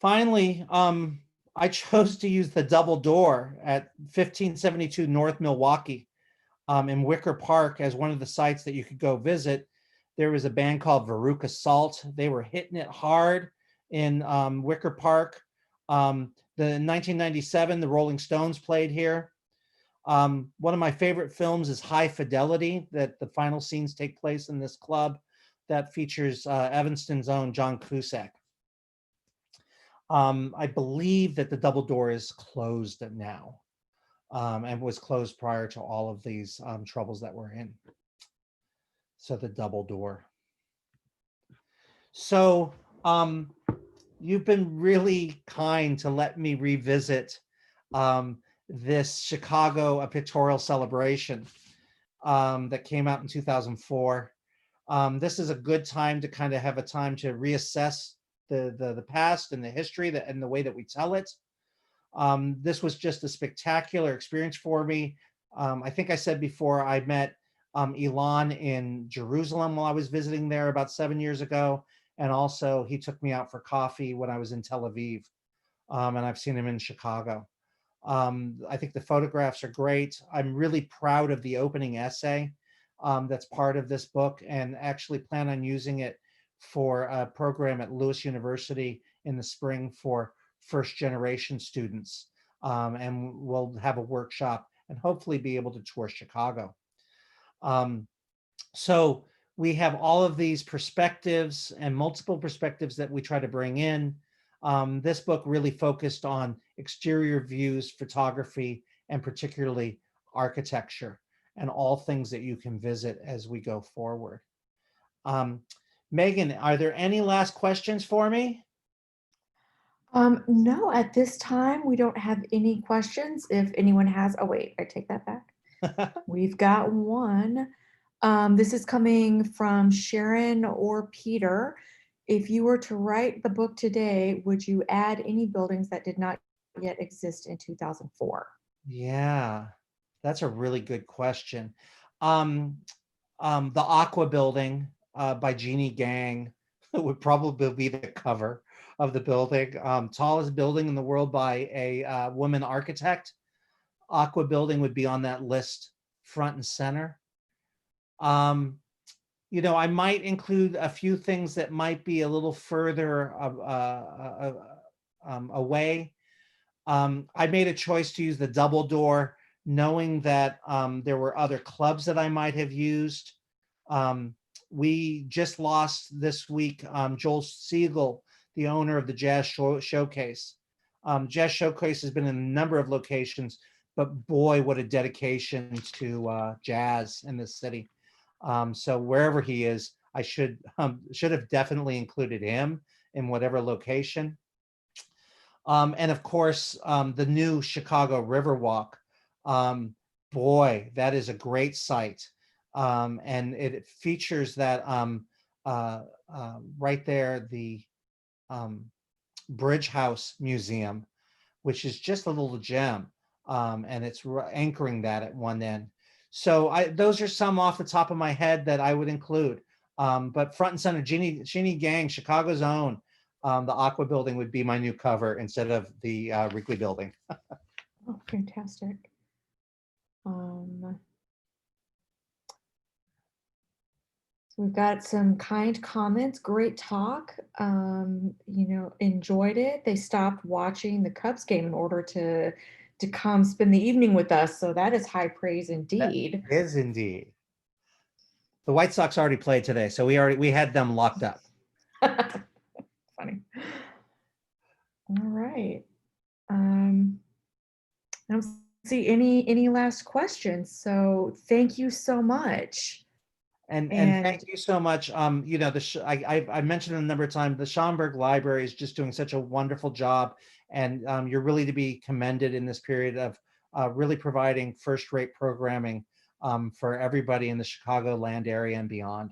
Finally, I chose to use the double door at 1572 North Milwaukee in Wicker Park as one of the sites that you could go visit. There was a band called Veruca Salt. They were hitting it hard in Wicker Park. In 1997, the Rolling Stones played here. One of my favorite films is High Fidelity, that the final scenes take place in this club that features Evanston's own John Cusack. I believe that the double door is closed now and was closed prior to all of these troubles that we're in. So the double door. So you've been really kind to let me revisit this Chicago Pictoral celebration that came out in 2004. This is a good time to kind of have a time to reassess the past and the history and the way that we tell it. This was just a spectacular experience for me. I think I said before, I met Elon in Jerusalem while I was visiting there about 7 years ago. And also he took me out for coffee when I was in Tel Aviv. And I've seen him in Chicago. I think the photographs are great. I'm really proud of the opening essay that's part of this book, and actually plan on using it for a program at Lewis University in the spring for first generation students. and we'll have a workshop and hopefully be able to tour Chicago. So we have all of these perspectives and multiple perspectives that we try to bring in. This book really focused on exterior views, photography, and particularly architecture, and all things that you can visit as we go forward. Megan, are there any last questions for me? No, at this time, we don't have any questions. If anyone has, oh wait, I take that back. We've got one. This is coming from Sharon or Peter. If you were to write the book today, would you add any buildings that did not yet exist in 2004? Yeah, that's a really good question. Um, the Aqua Building by Jeannie Gang would probably be the cover of the building. Tallest building in the world by a woman architect. Aqua Building would be on that list, front and center. I might include a few things that might be a little further away. I made a choice to use the double door, knowing that there were other clubs that I might have used. We just lost this week Joel Siegel, the owner of the Jazz Showcase. Jazz Showcase has been in a number of locations, but boy, what a dedication to jazz in this city. So wherever he is, I should have definitely included him in whatever location. And of course, the new Chicago Riverwalk. Boy, that is a great site. And it features that right there, the Bridge House Museum, which is just a little gem. And it's anchoring that at one end. So those are some off the top of my head that I would include. But front and center, Jeannie Gang, Chicago's own, the Aqua Building would be my new cover instead of the Wrigley Building. Oh, fantastic. So we've got some kind comments. Great talk. Enjoyed it. They stopped watching the Cubs game in order to come spend the evening with us. So that is high praise That indeed. is indeed. The White Sox already played today, so we had them locked up. Funny. All right. I don't see any last questions. So thank you so much. And And thank you so much. I mentioned a number of times the Schomburg Library is just doing such a wonderful job, and you're really to be commended in this period of really providing first-rate programming for everybody in the Chicagoland area and beyond.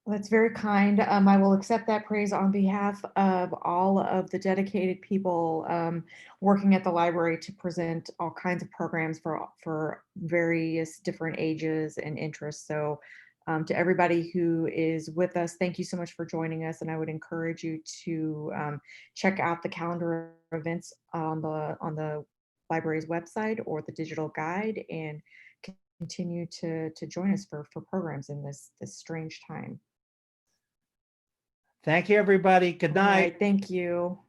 that's very kind. I will accept that praise on behalf of all of the dedicated people working at the library to present all kinds of programs for various different ages and interests. So to everybody who is with us, thank you so much for joining us. And I would encourage you to check out the calendar of events on the library's website or the digital guide, and continue to join us for programs in this strange time. Thank you, everybody. Good All night. right, thank you.